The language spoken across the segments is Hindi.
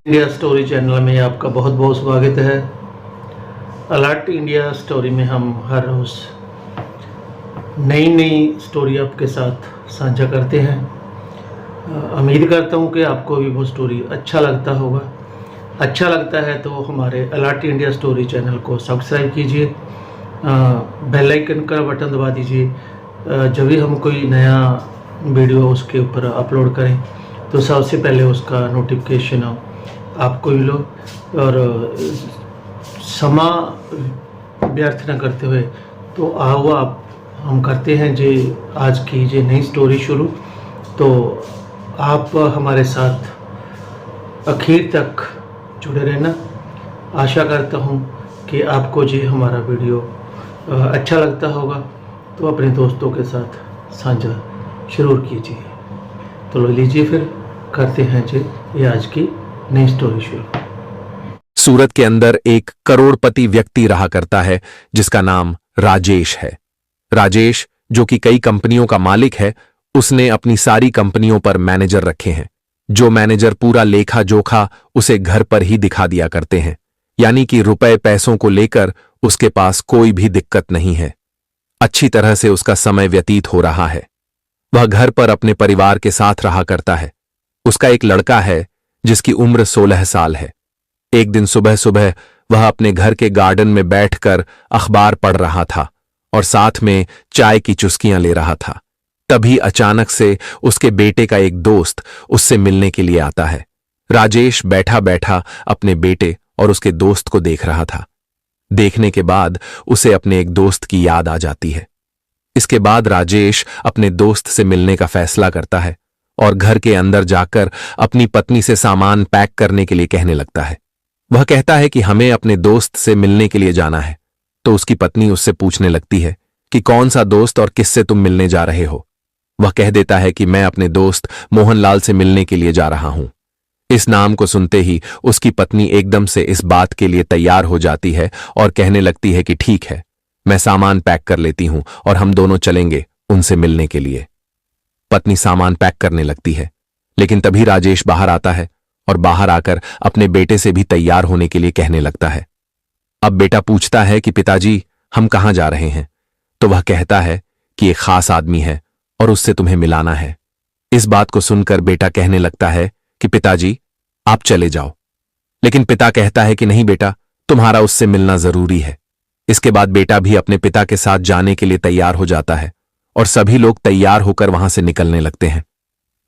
इंडिया स्टोरी चैनल में आपका बहुत बहुत स्वागत है। अलर्ट इंडिया स्टोरी में हम हर रोज़ नई नई स्टोरी आपके साथ साझा करते हैं। उम्मीद करता हूँ कि आपको भी वो स्टोरी अच्छा लगता होगा। अच्छा लगता है तो हमारे अलर्ट इंडिया स्टोरी चैनल को सब्सक्राइब कीजिए, बेल आइकन का बटन दबा दीजिए। जब भी हम कोई नया वीडियो उसके ऊपर अपलोड करें तो सबसे पहले उसका नोटिफिकेशन आपको मिलो। और समा व्यर्थ न करते हुए तो आओ आप हम करते हैं जी आज की जी नई स्टोरी शुरू। तो आप हमारे साथ आखिर तक जुड़े रहना। आशा करता हूँ कि आपको जी हमारा वीडियो अच्छा लगता होगा, तो अपने दोस्तों के साथ साझा जरूर कीजिए। तो लो लीजिए फिर करते हैं जी ये आज की नई स्टोरी शुरू। सूरत के अंदर एक करोड़पति व्यक्ति रहा करता है जिसका नाम राजेश है। राजेश, जो कि कई कंपनियों का मालिक है, उसने अपनी सारी कंपनियों पर मैनेजर रखे हैं। जो मैनेजर पूरा लेखा जोखा उसे घर पर ही दिखा दिया करते हैं, यानी कि रुपए पैसों को लेकर उसके पास कोई भी दिक्कत नहीं है। अच्छी तरह से उसका समय व्यतीत हो रहा है। वह घर पर अपने परिवार के साथ रहा करता है। उसका एक लड़का है जिसकी उम्र 16 साल है। एक दिन सुबह सुबह वह अपने घर के गार्डन में बैठकर अखबार पढ़ रहा था और साथ में चाय की चुस्कियां ले रहा था। तभी अचानक से उसके बेटे का एक दोस्त उससे मिलने के लिए आता है। राजेश बैठा बैठा अपने बेटे और उसके दोस्त को देख रहा था। देखने के बाद उसे अपने एक दोस्त की याद आ जाती है। इसके बाद राजेश अपने दोस्त से मिलने का फैसला करता है और घर के अंदर जाकर अपनी पत्नी से सामान पैक करने के लिए कहने लगता है। वह कहता है कि हमें अपने दोस्त से मिलने के लिए जाना है। तो उसकी पत्नी उससे पूछने लगती है कि कौन सा दोस्त और किससे तुम मिलने जा रहे हो। वह कह देता है कि मैं अपने दोस्त मोहनलाल से मिलने के लिए जा रहा हूं। इस नाम को सुनते ही उसकी पत्नी एकदम से इस बात के लिए तैयार हो जाती है और कहने लगती है कि ठीक है, मैं सामान पैक कर लेती हूं और हम दोनों चलेंगे उनसे मिलने के लिए। पत्नी सामान पैक करने लगती है, लेकिन तभी राजेश बाहर आता है और बाहर आकर अपने बेटे से भी तैयार होने के लिए कहने लगता है। अब बेटा पूछता है कि पिताजी हम कहां जा रहे हैं। तो वह कहता है कि एक खास आदमी है और उससे तुम्हें मिलाना है। इस बात को सुनकर बेटा कहने लगता है कि पिताजी आप चले जाओ। लेकिन पिता कहता है कि नहीं बेटा, तुम्हारा उससे मिलना जरूरी है। इसके बाद बेटा भी अपने पिता के साथ जाने के लिए तैयार हो जाता है और सभी लोग तैयार होकर वहां से निकलने लगते हैं।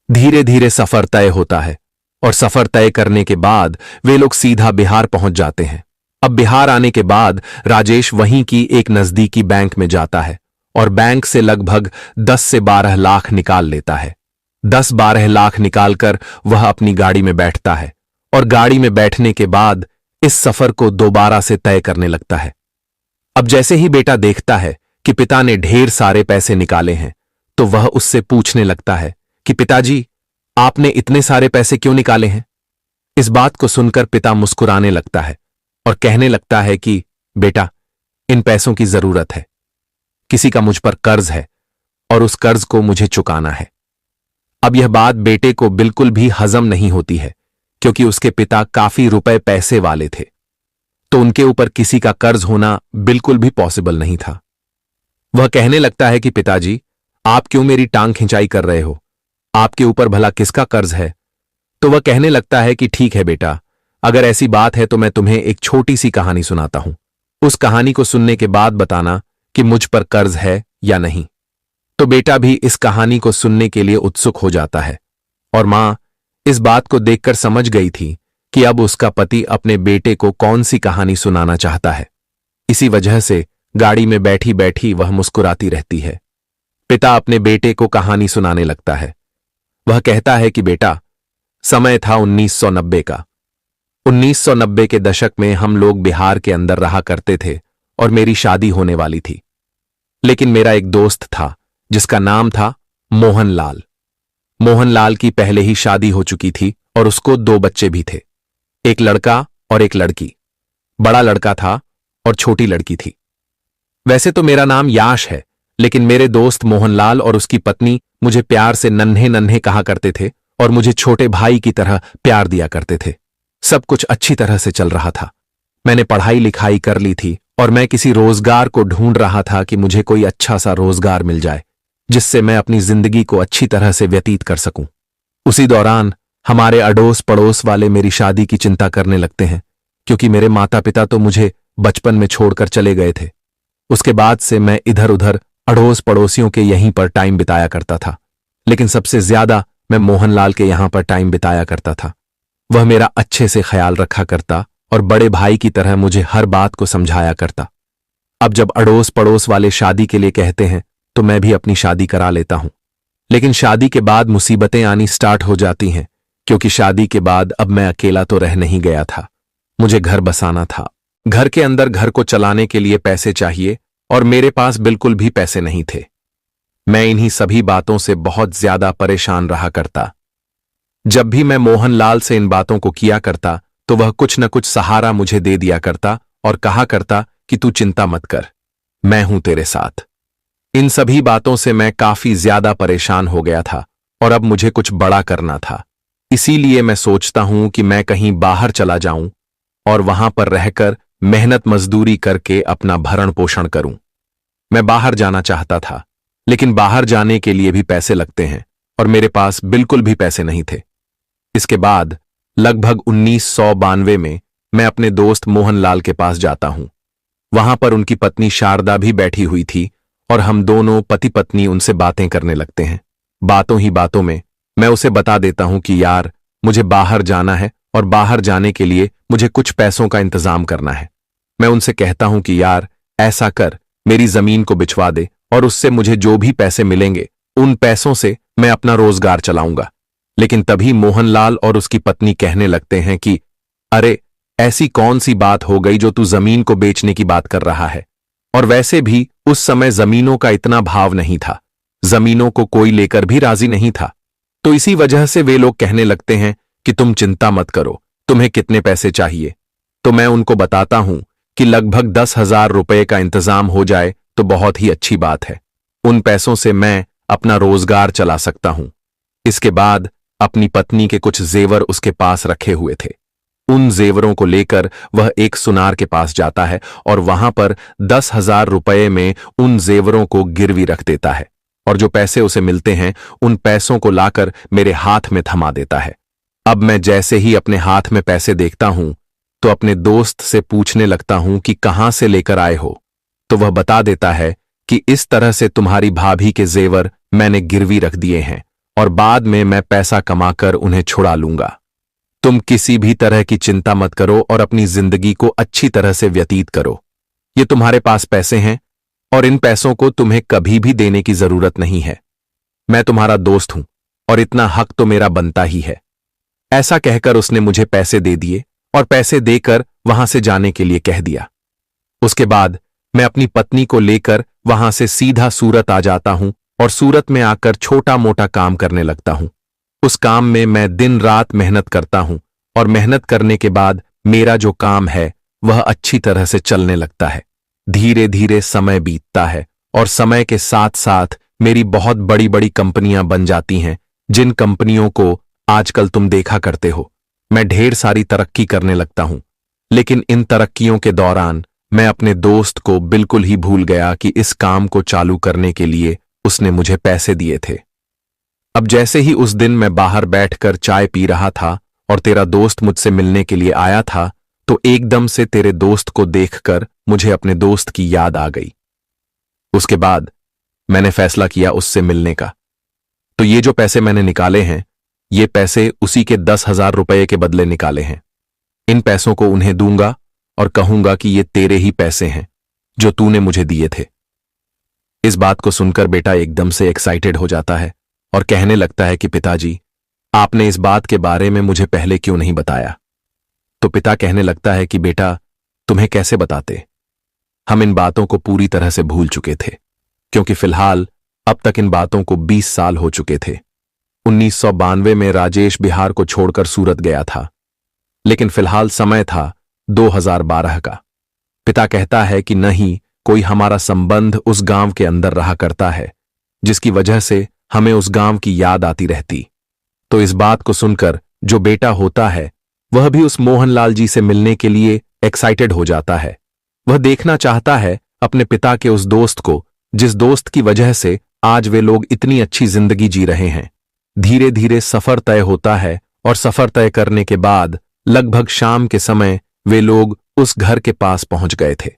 धीरे धीरे सफर तय होता है और सफर तय करने के बाद वे लोग सीधा बिहार पहुंच जाते हैं। अब बिहार आने के बाद राजेश वहीं की एक नजदीकी बैंक में जाता है और बैंक से लगभग 10 से 12 लाख निकाल लेता है। 10-12 लाख निकालकर वह अपनी गाड़ी में बैठता है और गाड़ी में बैठने के बाद इस सफर को दोबारा से तय करने लगता है। अब जैसे ही बेटा देखता है कि पिता ने ढेर सारे पैसे निकाले हैं, तो वह उससे पूछने लगता है कि पिताजी आपने इतने सारे पैसे क्यों निकाले हैं। इस बात को सुनकर पिता मुस्कुराने लगता है और कहने लगता है कि बेटा, इन पैसों की जरूरत है। किसी का मुझ पर कर्ज है और उस कर्ज को मुझे चुकाना है। अब यह बात बेटे को बिल्कुल भी हजम नहीं होती है, क्योंकि उसके पिता काफी रुपए पैसे वाले थे, तो उनके ऊपर किसी का कर्ज होना बिल्कुल भी पॉसिबल नहीं था। वह कहने लगता है कि पिताजी आप क्यों मेरी टांग खिंचाई कर रहे हो, आपके ऊपर भला किसका कर्ज है। तो वह कहने लगता है कि ठीक है बेटा, अगर ऐसी बात है तो मैं तुम्हें एक छोटी सी कहानी सुनाता हूं। उस कहानी को सुनने के बाद बताना कि मुझ पर कर्ज है या नहीं। तो बेटा भी इस कहानी को सुनने के लिए उत्सुक हो जाता है और मां इस बात को देखकर समझ गई थी कि अब उसका पति अपने बेटे को कौन सी कहानी सुनाना चाहता है। इसी वजह से गाड़ी में बैठी बैठी वह मुस्कुराती रहती है। पिता अपने बेटे को कहानी सुनाने लगता है। वह कहता है कि बेटा, समय था 1990 का। 1990 के दशक में हम लोग बिहार के अंदर रहा करते थे और मेरी शादी होने वाली थी। लेकिन मेरा एक दोस्त था जिसका नाम था मोहनलाल। मोहनलाल की पहले ही शादी हो चुकी थी और उसको 2 बच्चे भी थे, एक लड़का और एक लड़की। बड़ा लड़का था और छोटी लड़की थी। वैसे तो मेरा नाम याश है, लेकिन मेरे दोस्त मोहनलाल और उसकी पत्नी मुझे प्यार से नन्हे नन्हे कहा करते थे और मुझे छोटे भाई की तरह प्यार दिया करते थे। सब कुछ अच्छी तरह से चल रहा था। मैंने पढ़ाई लिखाई कर ली थी और मैं किसी रोजगार को ढूंढ रहा था कि मुझे कोई अच्छा सा रोजगार मिल जाए जिससे मैं अपनी जिंदगी को अच्छी तरह से व्यतीत कर सकूं। उसी दौरान हमारे अड़ोस पड़ोस वाले मेरी शादी की चिंता करने लगते हैं, क्योंकि मेरे माता पिता तो मुझे बचपन में छोड़कर चले गए थे। उसके बाद से मैं इधर उधर अड़ोस पड़ोसियों के यहीं पर टाइम बिताया करता था, लेकिन सबसे ज्यादा मैं मोहनलाल के यहां पर टाइम बिताया करता था। वह मेरा अच्छे से ख्याल रखा करता और बड़े भाई की तरह मुझे हर बात को समझाया करता। अब जब अड़ोस पड़ोस वाले शादी के लिए कहते हैं तो मैं भी अपनी शादी करा लेता हूं, लेकिन शादी के बाद मुसीबतें आनी स्टार्ट हो जाती हैं, क्योंकि शादी के बाद अब मैं अकेला तो रह नहीं गया था। मुझे घर बसाना था। घर के अंदर घर को चलाने के लिए पैसे चाहिए और मेरे पास बिल्कुल भी पैसे नहीं थे। मैं इन्हीं सभी बातों से बहुत ज्यादा परेशान रहा करता। जब भी मैं मोहनलाल से इन बातों को किया करता तो वह कुछ न कुछ सहारा मुझे दे दिया करता और कहा करता कि तू चिंता मत कर, मैं हूं तेरे साथ। इन सभी बातों से मैं काफी ज्यादा परेशान हो गया था और अब मुझे कुछ बड़ा करना था। इसीलिए मैं सोचता हूं कि मैं कहीं बाहर चला जाऊं और वहां पर रहकर मेहनत मजदूरी करके अपना भरण पोषण करूं। मैं बाहर जाना चाहता था, लेकिन बाहर जाने के लिए भी पैसे लगते हैं और मेरे पास बिल्कुल भी पैसे नहीं थे। इसके बाद लगभग 1992 में मैं अपने दोस्त मोहनलाल के पास जाता हूं। वहां पर उनकी पत्नी शारदा भी बैठी हुई थी और हम दोनों पति पत्नी उनसे बातें करने लगते हैं। बातों ही बातों में मैं उसे बता देता हूं कि यार, मुझे बाहर जाना है और बाहर जाने के लिए मुझे कुछ पैसों का इंतजाम करना है। मैं उनसे कहता हूं कि यार, ऐसा कर, मेरी जमीन को बिचवा दे और उससे मुझे जो भी पैसे मिलेंगे उन पैसों से मैं अपना रोजगार चलाऊंगा। लेकिन तभी मोहनलाल और उसकी पत्नी कहने लगते हैं कि अरे, ऐसी कौन सी बात हो गई जो तू जमीन को बेचने की बात कर रहा है? और वैसे भी उस समय जमीनों का इतना भाव नहीं था, जमीनों को कोई लेकर भी राजी नहीं था। तो इसी वजह से वे लोग कहने लगते हैं कि तुम चिंता मत करो, तुम्हें कितने पैसे चाहिए? तो मैं उनको बताता हूं कि लगभग 10,000 रुपए का इंतजाम हो जाए तो बहुत ही अच्छी बात है। उन पैसों से मैं अपना रोजगार चला सकता हूं। इसके बाद अपनी पत्नी के कुछ जेवर उसके पास रखे हुए थे। उन जेवरों को लेकर वह एक सुनार के पास जाता है और वहां पर 10,000 रुपए में उन जेवरों को गिरवी रख देता है और जो पैसे उसे मिलते हैं उन पैसों को लाकर मेरे हाथ में थमा देता है। अब मैं जैसे ही अपने हाथ में पैसे देखता हूं तो अपने दोस्त से पूछने लगता हूं कि कहां से लेकर आए हो? तो वह बता देता है कि इस तरह से तुम्हारी भाभी के जेवर मैंने गिरवी रख दिए हैं और बाद में मैं पैसा कमाकर उन्हें छुड़ा लूंगा। तुम किसी भी तरह की चिंता मत करो और अपनी जिंदगी को अच्छी तरह से व्यतीत करो। ये तुम्हारे पास पैसे हैं और इन पैसों को तुम्हें कभी भी देने की जरूरत नहीं है। मैं तुम्हारा दोस्त हूं और इतना हक तो मेरा बनता ही है। ऐसा कहकर उसने मुझे पैसे दे दिए और पैसे देकर वहां से जाने के लिए कह दिया। उसके बाद मैं अपनी पत्नी को लेकर वहां से सीधा सूरत आ जाता हूं और सूरत में आकर छोटा मोटा काम करने लगता हूं। उस काम में मैं दिन रात मेहनत करता हूं और मेहनत करने के बाद मेरा जो काम है वह अच्छी तरह से चलने लगता है। धीरे धीरे समय बीतता है और समय के साथ साथ मेरी बहुत बड़ी बड़ी कंपनियां बन जाती हैं, जिन कंपनियों को आजकल तुम देखा करते हो। मैं ढेर सारी तरक्की करने लगता हूं, लेकिन इन तरक्कियों के दौरान मैं अपने दोस्त को बिल्कुल ही भूल गया कि इस काम को चालू करने के लिए उसने मुझे पैसे दिए थे। अब जैसे ही उस दिन मैं बाहर बैठकर चाय पी रहा था और तेरा दोस्त मुझसे मिलने के लिए आया था, तो एकदम से तेरे दोस्त को देखकर मुझे अपने दोस्त की याद आ गई। उसके बाद मैंने फैसला किया उससे मिलने का। तो ये जो पैसे मैंने निकाले हैं, ये पैसे उसी के 10,000 रुपए के बदले निकाले हैं। इन पैसों को उन्हें दूंगा और कहूंगा कि ये तेरे ही पैसे हैं जो तूने मुझे दिए थे। इस बात को सुनकर बेटा एकदम से एक्साइटेड हो जाता है और कहने लगता है कि पिताजी, आपने इस बात के बारे में मुझे पहले क्यों नहीं बताया? तो पिता कहने लगता है कि बेटा, तुम्हें कैसे बताते? हम इन बातों को पूरी तरह से भूल चुके थे, क्योंकि फिलहाल अब तक इन बातों को 20 साल हो चुके थे। 1992 में राजेश बिहार को छोड़कर सूरत गया था, लेकिन फिलहाल समय था 2012 का। पिता कहता है कि नहीं, कोई हमारा संबंध उस गांव के अंदर रहा करता है, जिसकी वजह से हमें उस गांव की याद आती रहती। तो इस बात को सुनकर जो बेटा होता है वह भी उस मोहनलाल जी से मिलने के लिए एक्साइटेड हो जाता है। वह देखना चाहता है अपने पिता के उस दोस्त को, जिस दोस्त की वजह से आज वे लोग इतनी अच्छी जिंदगी जी रहे हैं। धीरे धीरे सफर तय होता है और सफर तय करने के बाद लगभग शाम के समय वे लोग उस घर के पास पहुंच गए थे।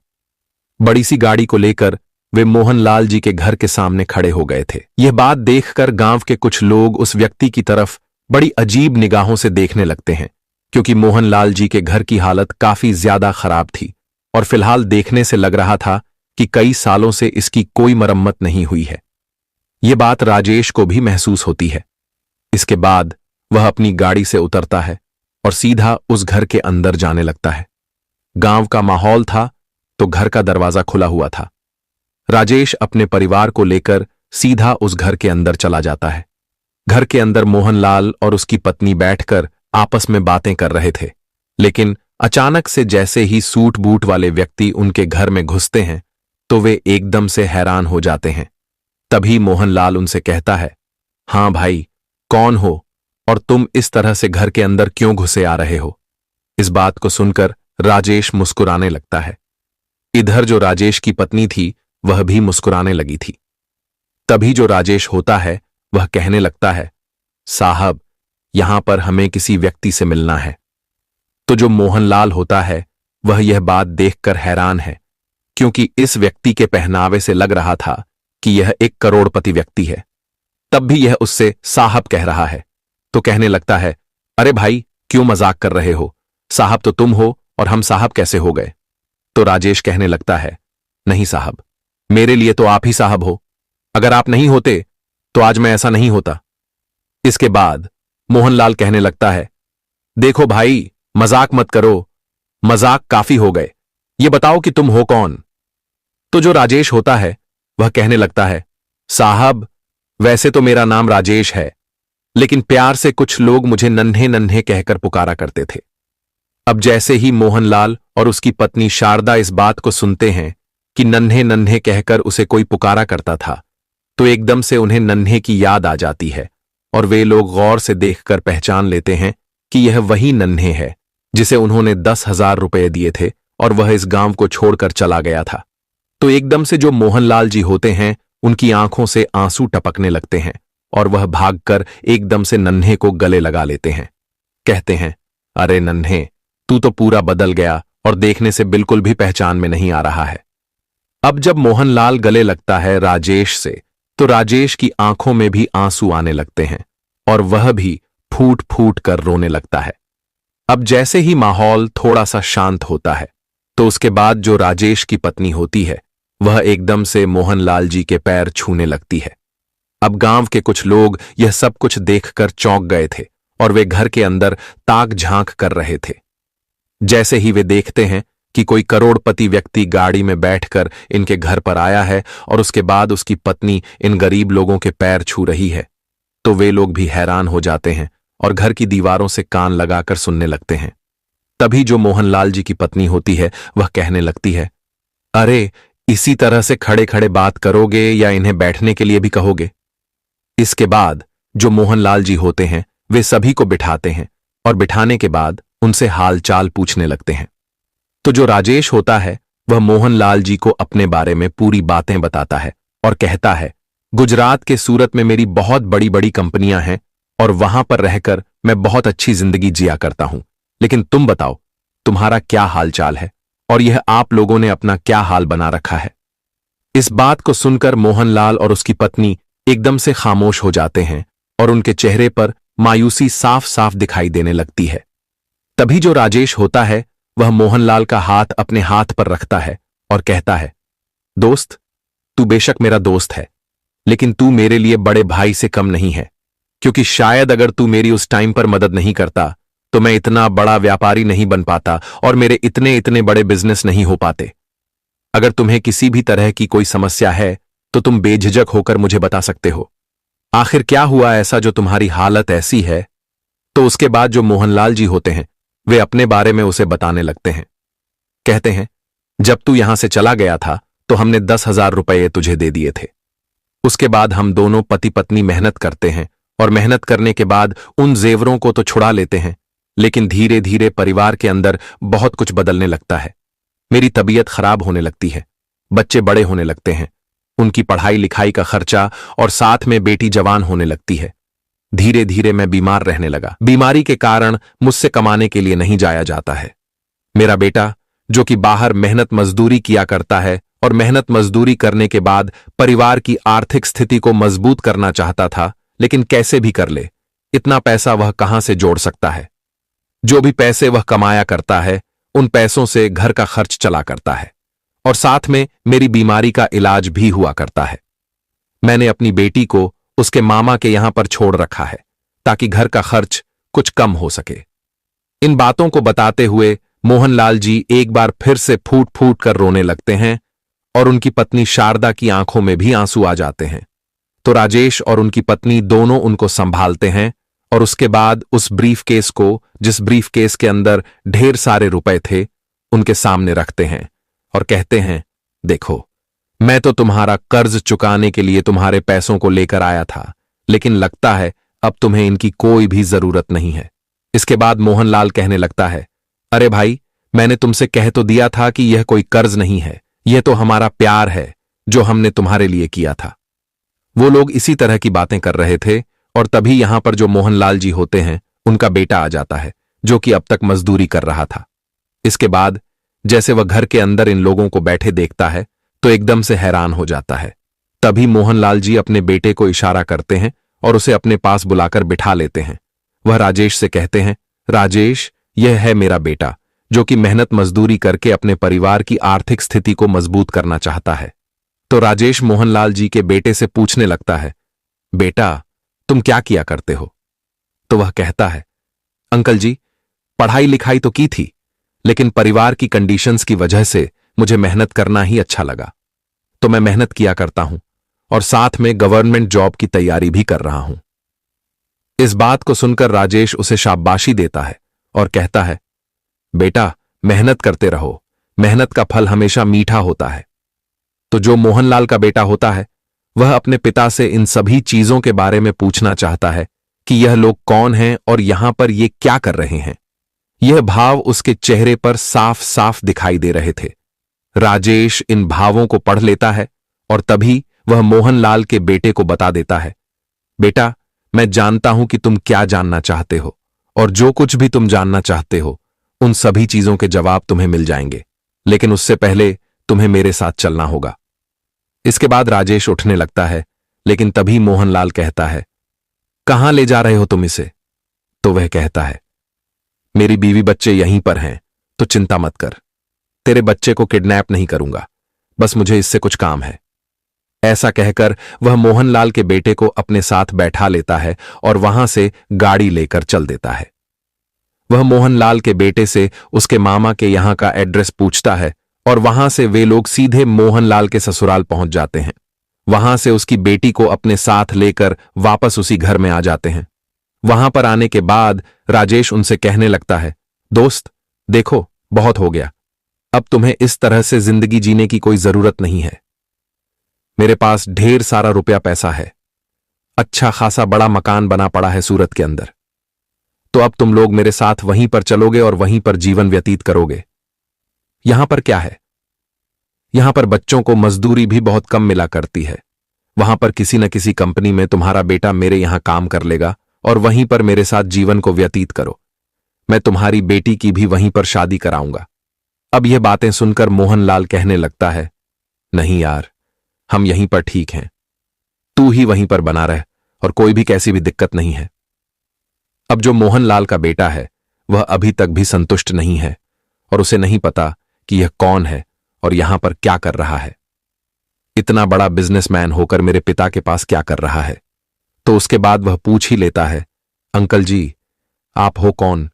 बड़ी सी गाड़ी को लेकर वे मोहनलाल जी के घर के सामने खड़े हो गए थे। यह बात देखकर गांव के कुछ लोग उस व्यक्ति की तरफ बड़ी अजीब निगाहों से देखने लगते हैं, क्योंकि मोहनलाल जी के घर की हालत काफी ज्यादा खराब थी और फिलहाल देखने से लग रहा था कि कई सालों से इसकी कोई मरम्मत नहीं हुई है। यह बात राजेश को भी महसूस होती है। इसके बाद वह अपनी गाड़ी से उतरता है और सीधा उस घर के अंदर जाने लगता है। गांव का माहौल था तो घर का दरवाजा खुला हुआ था। राजेश अपने परिवार को लेकर सीधा उस घर के अंदर चला जाता है। घर के अंदर मोहनलाल और उसकी पत्नी बैठकर आपस में बातें कर रहे थे, लेकिन अचानक से जैसे ही सूट बूट वाले व्यक्ति उनके घर में घुसते हैं तो वे एकदम से हैरान हो जाते हैं। तभी मोहनलाल उनसे कहता है, हां भाई, कौन हो और तुम इस तरह से घर के अंदर क्यों घुसे आ रहे हो? इस बात को सुनकर राजेश मुस्कुराने लगता है। इधर जो राजेश की पत्नी थी वह भी मुस्कुराने लगी थी। तभी जो राजेश होता है वह कहने लगता है, साहब, यहां पर हमें किसी व्यक्ति से मिलना है। तो जो मोहनलाल होता है वह यह बात देखकर हैरान है, क्योंकि इस व्यक्ति के पहनावे से लग रहा था कि यह एक करोड़पति व्यक्ति है। तब भी यह उससे साहब कह रहा है, तो कहने लगता है, अरे भाई, क्यों मजाक कर रहे हो? साहब तो तुम हो और हम साहब कैसे हो गए? तो राजेश कहने लगता है, नहीं साहब, मेरे लिए तो आप ही साहब हो। अगर आप नहीं होते तो आज मैं ऐसा नहीं होता। इसके बाद मोहनलाल कहने लगता है, देखो भाई, मजाक मत करो, मजाक काफी हो गए। ये बताओ कि तुम हो कौन? तो जो राजेश होता है वह कहने लगता है, साहब, वैसे तो मेरा नाम राजेश है, लेकिन प्यार से कुछ लोग मुझे नन्हे नन्हे कहकर पुकारा करते थे। अब जैसे ही मोहनलाल और उसकी पत्नी शारदा इस बात को सुनते हैं कि नन्हे नन्हे कहकर उसे कोई पुकारा करता था, तो एकदम से उन्हें नन्हे की याद आ जाती है और वे लोग गौर से देखकर पहचान लेते हैं कि यह वही नन्हे है जिसे उन्होंने 10,000 रुपए दिए थे और वह इस गांव को छोड़कर चला गया था। तो एकदम से जो मोहनलाल जी होते हैं उनकी आंखों से आंसू टपकने लगते हैं और वह भागकर एकदम से नन्हे को गले लगा लेते हैं। कहते हैं, अरे नन्हे, तू तो पूरा बदल गया और देखने से बिल्कुल भी पहचान में नहीं आ रहा है। अब जब मोहनलाल गले लगता है राजेश से, तो राजेश की आंखों में भी आंसू आने लगते हैं और वह भी फूट फूट कर रोने लगता है। अब जैसे ही माहौल थोड़ा सा शांत होता है, तो उसके बाद जो राजेश की पत्नी होती है वह एकदम से मोहनलाल जी के पैर छूने लगती है। अब गांव के कुछ लोग यह सब कुछ देखकर चौंक गए थे और वे घर के अंदर ताक झांक कर रहे थे। जैसे ही वे देखते हैं कि कोई करोड़पति व्यक्ति गाड़ी में बैठकर इनके घर पर आया है और उसके बाद उसकी पत्नी इन गरीब लोगों के पैर छू रही है, तो वे लोग भी हैरान हो जाते हैं और घर की दीवारों से कान लगाकर सुनने लगते हैं। तभी जो मोहनलाल जी की पत्नी होती है वह कहने लगती है, अरे, इसी तरह से खड़े खड़े बात करोगे या इन्हें बैठने के लिए भी कहोगे? इसके बाद जो मोहनलाल जी होते हैं वे सभी को बिठाते हैं और बिठाने के बाद उनसे हालचाल पूछने लगते हैं। तो जो राजेश होता है वह मोहनलाल जी को अपने बारे में पूरी बातें बताता है और कहता है, गुजरात के सूरत में मेरी बहुत बड़ी बड़ी कंपनियां हैं और वहां पर रहकर मैं बहुत अच्छी जिंदगी जिया करता हूं, लेकिन तुम बताओ, तुम्हारा क्या हालचाल है और यह आप लोगों ने अपना क्या हाल बना रखा है? इस बात को सुनकर मोहनलाल और उसकी पत्नी एकदम से खामोश हो जाते हैं और उनके चेहरे पर मायूसी साफ साफ दिखाई देने लगती है। तभी जो राजेश होता है वह मोहनलाल का हाथ अपने हाथ पर रखता है और कहता है, दोस्त, तू बेशक मेरा दोस्त है, लेकिन तू मेरे लिए बड़े भाई से कम नहीं है, क्योंकि शायद अगर तू मेरी उस टाइम पर मदद नहीं करता तो मैं इतना बड़ा व्यापारी नहीं बन पाता और मेरे इतने इतने बड़े बिजनेस नहीं हो पाते। अगर तुम्हें किसी भी तरह की कोई समस्या है तो तुम बेझिझक होकर मुझे बता सकते हो। आखिर क्या हुआ ऐसा जो तुम्हारी हालत ऐसी है? तो उसके बाद जो मोहनलाल जी होते हैं वे अपने बारे में उसे बताने लगते हैं। कहते हैं, जब तू यहां से चला गया था तो हमने 10,000 रुपये तुझे दे दिए थे। उसके बाद हम दोनों पति पत्नी मेहनत करते हैं और मेहनत करने के बाद उन जेवरों को तो छुड़ा लेते हैं, लेकिन धीरे धीरे परिवार के अंदर बहुत कुछ बदलने लगता है। मेरी तबीयत खराब होने लगती है, बच्चे बड़े होने लगते हैं, उनकी पढ़ाई लिखाई का खर्चा और साथ में बेटी जवान होने लगती है। धीरे धीरे मैं बीमार रहने लगा। बीमारी के कारण मुझसे कमाने के लिए नहीं जाया जाता है। मेरा बेटा जो कि बाहर मेहनत मजदूरी किया करता है और मेहनत मजदूरी करने के बाद परिवार की आर्थिक स्थिति को मजबूत करना चाहता था, लेकिन कैसे भी कर ले, इतना पैसा वह कहां से जोड़ सकता है। जो भी पैसे वह कमाया करता है उन पैसों से घर का खर्च चला करता है और साथ में मेरी बीमारी का इलाज भी हुआ करता है। मैंने अपनी बेटी को उसके मामा के यहां पर छोड़ रखा है ताकि घर का खर्च कुछ कम हो सके। इन बातों को बताते हुए मोहनलाल जी एक बार फिर से फूट फूट कर रोने लगते हैं और उनकी पत्नी शारदा की आंखों में भी आंसू आ जाते हैं। तो राजेश और उनकी पत्नी दोनों उनको संभालते हैं और उसके बाद उस ब्रीफ केस को, जिस ब्रीफ केस के अंदर ढेर सारे रुपए थे, उनके सामने रखते हैं और कहते हैं, देखो, मैं तो तुम्हारा कर्ज चुकाने के लिए तुम्हारे पैसों को लेकर आया था, लेकिन लगता है अब तुम्हें इनकी कोई भी जरूरत नहीं है। इसके बाद मोहनलाल कहने लगता है, अरे भाई, मैंने तुमसे कह तो दिया था कि यह कोई कर्ज नहीं है, यह तो हमारा प्यार है जो हमने तुम्हारे लिए किया था। वो लोग इसी तरह की बातें कर रहे थे और तभी यहां पर जो मोहनलाल जी होते हैं उनका बेटा आ जाता है जो कि अब तक मजदूरी कर रहा था। इसके बाद जैसे वह घर के अंदर इन लोगों को बैठे देखता है तो एकदम से हैरान हो जाता है। तभी मोहनलाल जी अपने बेटे को इशारा करते हैं और उसे अपने पास बुलाकर बिठा लेते हैं। वह राजेश से कहते हैं, राजेश, यह है मेरा बेटा जो कि मेहनत मजदूरी करके अपने परिवार की आर्थिक स्थिति को मजबूत करना चाहता है। तो राजेश मोहनलाल जी के बेटे से पूछने लगता है, बेटा, तुम क्या किया करते हो? तो वह कहता है, अंकल जी, पढ़ाई लिखाई तो की थी, लेकिन परिवार की कंडीशंस की वजह से मुझे मेहनत करना ही अच्छा लगा, तो मैं मेहनत किया करता हूं और साथ में गवर्नमेंट जॉब की तैयारी भी कर रहा हूं। इस बात को सुनकर राजेश उसे शाबाशी देता है और कहता है, बेटा, मेहनत करते रहो, मेहनत का फल हमेशा मीठा होता है। तो जो मोहनलाल का बेटा होता है वह अपने पिता से इन सभी चीजों के बारे में पूछना चाहता है कि यह लोग कौन हैं और यहां पर ये क्या कर रहे हैं। यह भाव उसके चेहरे पर साफ साफ दिखाई दे रहे थे। राजेश इन भावों को पढ़ लेता है और तभी वह मोहनलाल के बेटे को बता देता है, बेटा, मैं जानता हूं कि तुम क्या जानना चाहते हो और जो कुछ भी तुम जानना चाहते हो उन सभी चीजों के जवाब तुम्हें मिल जाएंगे, लेकिन उससे पहले तुम्हें मेरे साथ चलना होगा। इसके बाद राजेश उठने लगता है, लेकिन तभी मोहनलाल कहता है, कहां ले जा रहे हो तुम इसे? तो वह कहता है, मेरी बीवी बच्चे यहीं पर हैं, तो चिंता मत कर, तेरे बच्चे को किडनैप नहीं करूंगा, बस मुझे इससे कुछ काम है। ऐसा कहकर वह मोहनलाल के बेटे को अपने साथ बैठा लेता है और वहां से गाड़ी लेकर चल देता है। वह मोहनलाल के बेटे से उसके मामा के यहां का एड्रेस पूछता है और वहां से वे लोग सीधे मोहनलाल के ससुराल पहुंच जाते हैं। वहां से उसकी बेटी को अपने साथ लेकर वापस उसी घर में आ जाते हैं। वहां पर आने के बाद राजेश उनसे कहने लगता है, दोस्त, देखो, बहुत हो गया, अब तुम्हें इस तरह से जिंदगी जीने की कोई जरूरत नहीं है। मेरे पास ढेर सारा रुपया पैसा है, अच्छा खासा बड़ा मकान बना पड़ा है सूरत के अंदर, तो अब तुम लोग मेरे साथ वहीं पर चलोगे और वहीं पर जीवन व्यतीत करोगे। यहां पर क्या है? यहां पर बच्चों को मजदूरी भी बहुत कम मिला करती है। वहां पर किसी न किसी कंपनी में तुम्हारा बेटा मेरे यहां काम कर लेगा और वहीं पर मेरे साथ जीवन को व्यतीत करो। मैं तुम्हारी बेटी की भी वहीं पर शादी कराऊंगा। अब यह बातें सुनकर मोहनलाल कहने लगता है, नहीं यार, हम यहीं पर ठीक हैं, तू ही वहीं पर बना रह और कोई भी कैसी भी दिक्कत नहीं है। अब जो मोहनलाल का बेटा है वह अभी तक भी संतुष्ट नहीं है और उसे नहीं पता कि यह कौन है और यहां पर क्या कर रहा है। इतना बड़ा बिजनेसमैन होकर मेरे पिता के पास क्या कर रहा है? तो उसके बाद वह पूछ ही लेता है, अंकल जी, आप हो कौन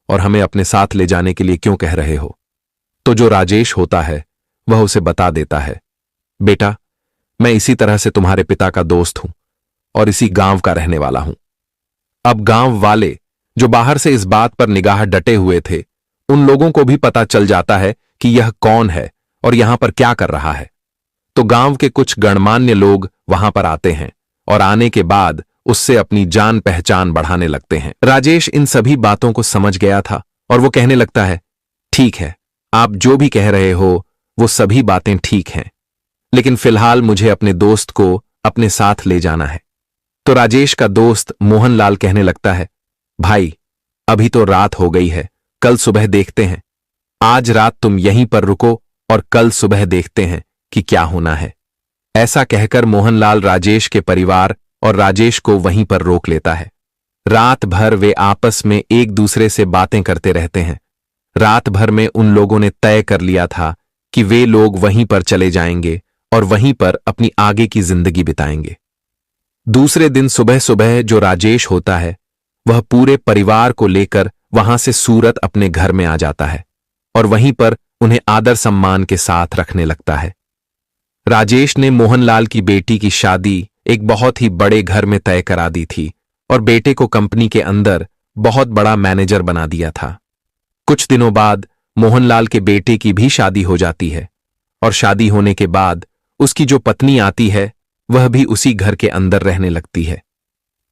और हमें अपने साथ ले जाने के लिए क्यों कह रहे हो? तो जो राजेश होता है वह उसे बता देता है, बेटा, मैं इसी तरह से तुम्हारे पिता का दोस्त हूं और इसी गांव का रहने वाला हूं। अब गांव वाले जो बाहर से इस बात पर निगाह डटे हुए थे, उन लोगों को भी पता चल जाता है कि यह कौन है और यहां पर क्या कर रहा है। तो गांव के कुछ गणमान्य लोग वहां पर आते हैं और आने के बाद उससे अपनी जान पहचान बढ़ाने लगते हैं। राजेश इन सभी बातों को समझ गया था और वो कहने लगता है, ठीक है, आप जो भी कह रहे हो वो सभी बातें ठीक हैं, लेकिन फिलहाल मुझे अपने दोस्त को अपने साथ ले जाना है। तो राजेश का दोस्त मोहनलाल कहने लगता है, भाई अभी तो रात हो गई है, कल सुबह देखते हैं। आज रात तुम यहीं पर रुको और कल सुबह देखते हैं कि क्या होना है। ऐसा कहकर मोहनलाल राजेश के परिवार और राजेश को वहीं पर रोक लेता है। रात भर वे आपस में एक दूसरे से बातें करते रहते हैं। रात भर में उन लोगों ने तय कर लिया था कि वे लोग वहीं पर चले जाएंगे और वहीं पर अपनी आगे की जिंदगी बिताएंगे। दूसरे दिन सुबह सुबह जो राजेश होता है वह पूरे परिवार को लेकर वहां से सूरत अपने घर में आ जाता है और वहीं पर उन्हें आदर सम्मान के साथ रखने लगता है। राजेश ने मोहनलाल की बेटी की शादी एक बहुत ही बड़े घर में तय करा दी थी और बेटे को कंपनी के अंदर बहुत बड़ा मैनेजर बना दिया था। कुछ दिनों बाद मोहनलाल के बेटे की भी शादी हो जाती है और शादी होने के बाद उसकी जो पत्नी आती है वह भी उसी घर के अंदर रहने लगती है।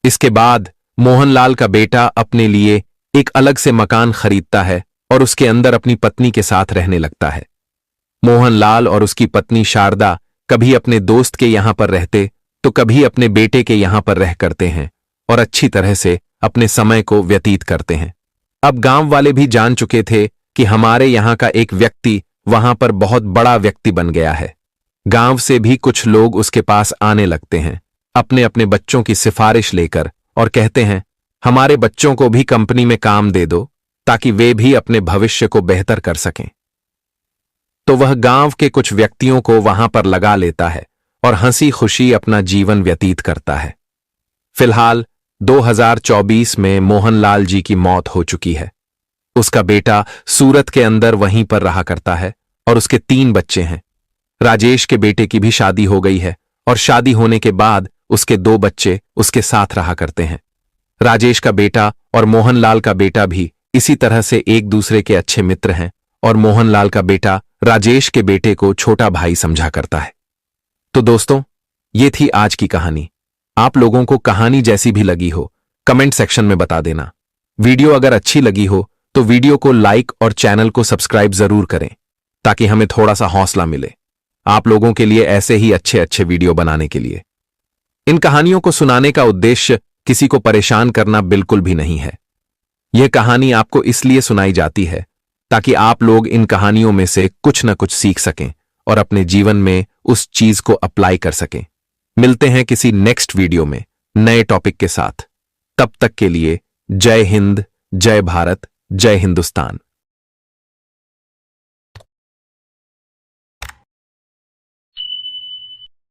इसके बाद मोहनलाल का बेटा अपने लिए एक अलग से मकान खरीदता है और उसके अंदर अपनी पत्नी के साथ रहने लगता है। मोहनलाल और उसकी पत्नी शारदा कभी अपने दोस्त के यहां पर रहते तो कभी अपने बेटे के यहां पर रह करते हैं और अच्छी तरह से अपने समय को व्यतीत करते हैं। अब गांव वाले भी जान चुके थे कि हमारे यहां का एक व्यक्ति वहां पर बहुत बड़ा व्यक्ति बन गया है। गांव से भी कुछ लोग उसके पास आने लगते हैं अपने अपने बच्चों की सिफारिश लेकर और कहते हैं, हमारे बच्चों को भी कंपनी में काम दे दो ताकि वे भी अपने भविष्य को बेहतर कर सकें। तो वह गांव के कुछ व्यक्तियों को वहां पर लगा लेता है और हंसी खुशी अपना जीवन व्यतीत करता है। फिलहाल 2024 में मोहनलाल जी की मौत हो चुकी है। उसका बेटा सूरत के अंदर वहीं पर रहा करता है और उसके 3 बच्चे हैं। राजेश के बेटे की भी शादी हो गई है और शादी होने के बाद उसके 2 बच्चे उसके साथ रहा करते हैं। राजेश का बेटा और मोहनलाल का बेटा भी इसी तरह से एक दूसरे के अच्छे मित्र हैं और मोहनलाल का बेटा राजेश के बेटे को छोटा भाई समझा करता है। तो दोस्तों, ये थी आज की कहानी। आप लोगों को कहानी जैसी भी लगी हो कमेंट सेक्शन में बता देना। वीडियो अगर अच्छी लगी हो तो वीडियो को लाइक और चैनल को सब्सक्राइब जरूर करें ताकि हमें थोड़ा सा हौसला मिले आप लोगों के लिए ऐसे ही अच्छे अच्छे वीडियो बनाने के लिए। इन कहानियों को सुनाने का उद्देश्य किसी को परेशान करना बिल्कुल भी नहीं है। यह कहानी आपको इसलिए सुनाई जाती है ताकि आप लोग इन कहानियों में से कुछ न कुछ सीख सकें और अपने जीवन में उस चीज को अप्लाई कर सकें। मिलते हैं किसी नेक्स्ट वीडियो में नए टॉपिक के साथ। तब तक के लिए जय हिंद, जय भारत, जय हिंदुस्तान।